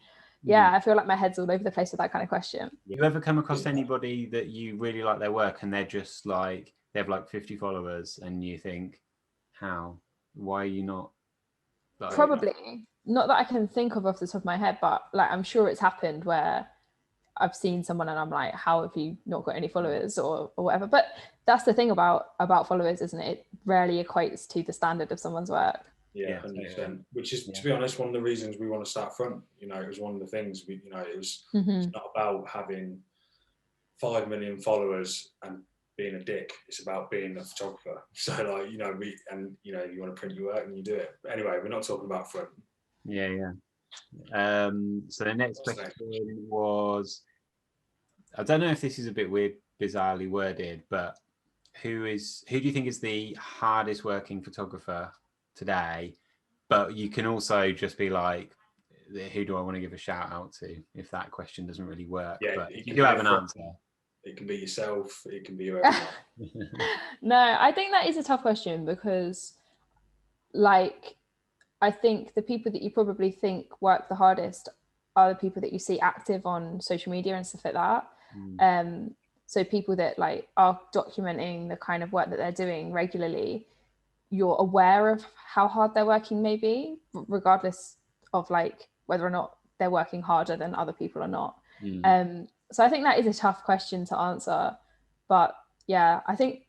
yeah, I feel like my head's all over the place with that kind of question. You ever come across anybody that you really like their work and they're just like, they have like 50 followers and you think, why are you not? Like, probably not that I can think of off the top of my head, but like I'm sure it's happened where I've seen someone and I'm like, how have you not got any followers or whatever? But that's the thing about followers, isn't it? It rarely equates to the standard of someone's work. Yeah, 100%. Which is, to be honest, one of the reasons we want to start Front. You know, it was one of the things it was. It's not about having 5 million followers and being a dick. It's about being a photographer. So like, you want to print your work and you do it. But anyway, we're not talking about Front. Yeah. So the next question was, I don't know if this is a bit weird, bizarrely worded, but who do you think is the hardest working photographer today? But you can also just be like, who do I want to give a shout out to, if that question doesn't really work? Yeah, but you do have an answer. It can be yourself, it can be whoever. No, I think that is a tough question because like I think the people that you probably think work the hardest are the people that you see active on social media and stuff like that. So people that like are documenting the kind of work that they're doing regularly, you're aware of how hard they're working maybe, regardless of like whether or not they're working harder than other people or not. So I think that is a tough question to answer. But yeah, I think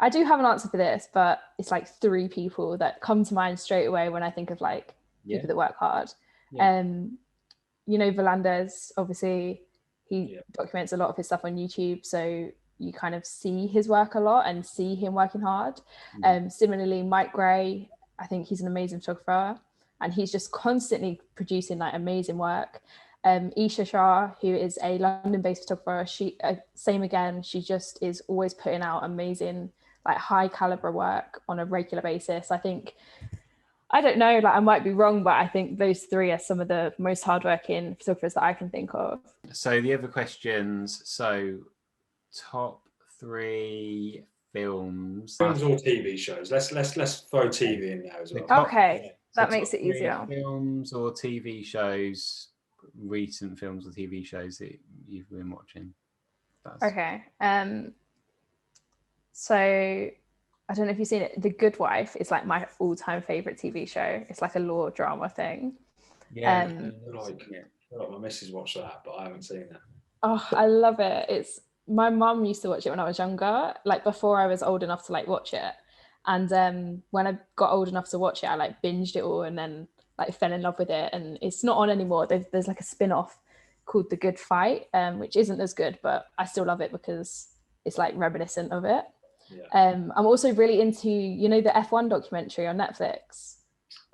I do have an answer for this, but it's like 3 people that come to mind straight away when I think of people that work hard. Vuhlandes, obviously, he documents a lot of his stuff on YouTube, so you kind of see his work a lot and see him working hard. Similarly, Mike Gray, I think he's an amazing photographer, and he's just constantly producing like amazing work. Isha Shah, who is a London-based photographer, she same again, she just is always putting out amazing, like high caliber work on a regular basis. I think, I don't know, like I might be wrong, but I think those three are some of the most hardworking photographers that I can think of. So the other questions, so top 3 films or TV shows. Let's throw TV in there as well. Okay, that makes it easier. Films or TV shows, recent films or TV shows that you've been watching. Okay. So I don't know if you've seen it. The Good Wife is like my all-time favorite TV show. It's like a law drama thing. Yeah. Like my missus watched that, but I haven't seen it. Oh, I love it. It's my mum used to watch it when I was younger, like before I was old enough to like watch it. And when I got old enough to watch it, I like binged it all and then like fell in love with it. And it's not on anymore. There's like a spin-off called The Good Fight, which isn't as good, but I still love it because it's like reminiscent of it. I'm also really into, you know, the F1 documentary on Netflix.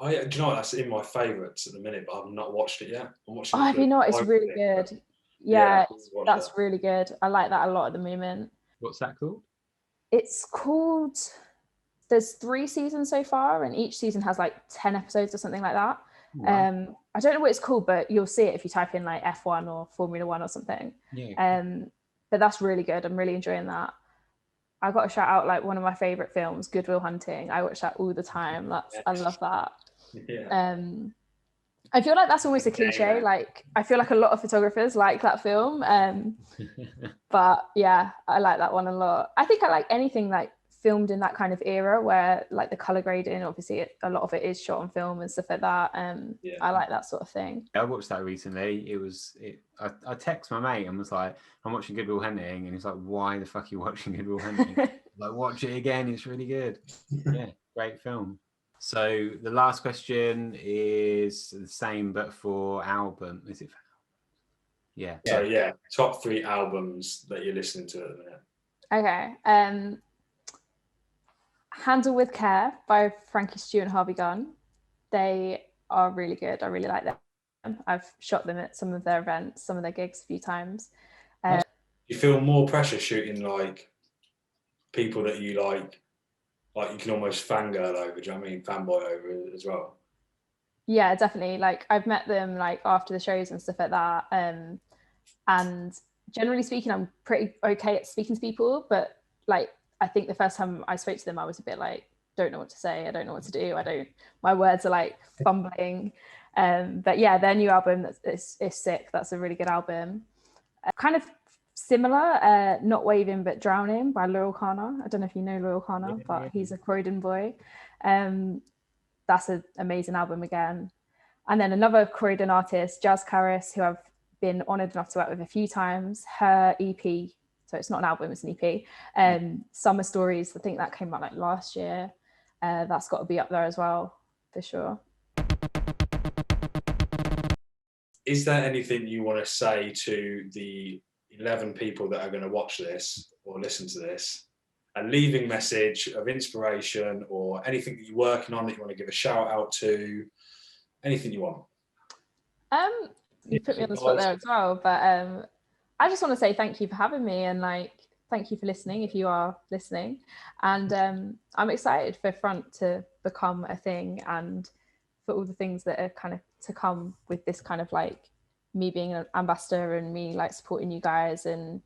Do you know what? That's in my favourites at the minute, but I've not watched it yet. I'm watching have you not? It's really good. Yeah, that's really good. I like that a lot at the moment. What's that called? It's called, there's 3 seasons so far, and each season has like 10 episodes or something like that. Wow. I don't know what it's called, but you'll see it if you type in like F1 or Formula 1 or something. But that's really good. I'm really enjoying that. I got to shout out like one of my favorite films, Good Will Hunting. I watch that all the time. I love that. I feel like that's almost a cliche. Like I feel like a lot of photographers like that film. But yeah, I like that one a lot. I think I like anything like filmed in that kind of era where like the color grading, obviously a lot of it is shot on film and stuff like that. I like that sort of thing. I watched that recently. I text my mate and was like, I'm watching Good Will Hunting, and he's like, why the fuck are you watching Good Will Hunting? Like, watch it again, it's really good. Yeah, great film. So the last question is the same but for album. Is it? Yeah. So yeah, top 3 albums that you're listening to at the minute. Okay. Handle with Care by Frankie Stew and Harvey Gunn. They are really good. I really like them. I've shot them at some of their events, some of their gigs a few times. You feel more pressure shooting like people that you like you can almost fangirl over, do you know what I mean? Fanboy over as well. Yeah, definitely. Like I've met them like after the shows and stuff like that. And generally speaking, I'm pretty okay at speaking to people, but like I think the first time I spoke to them, I was a bit like, don't know what to say. I don't know what to do. My words are like fumbling. But yeah, their new album is sick. That's a really good album. Kind of similar, Not Waving But Drowning by Loyal Kana. I don't know if you know Loyal Kana, but he's a Croydon boy. That's an amazing album again. And then another Croydon artist, Jazz Caris, who I've been honoured enough to work with a few times. Her EP, so it's not an album, it's an EP. Summer Stories, I think that came out like last year. That's got to be up there as well, for sure. Is there anything you want to say to the 11 people that are going to watch this or listen to this? A leaving message of inspiration or anything that you're working on that you want to give a shout out to? Anything you want? You put me on the spot there as well, but I just want to say thank you for having me, and like thank you for listening if you are listening. And I'm excited for Front to become a thing and for all the things that are kind of to come with this kind of like me being an ambassador and me like supporting you guys and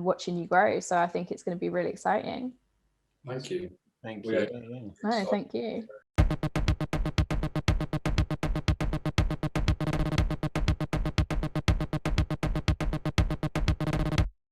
watching you grow. So I think it's going to be really exciting. Thank you. Thank you. No, thank you.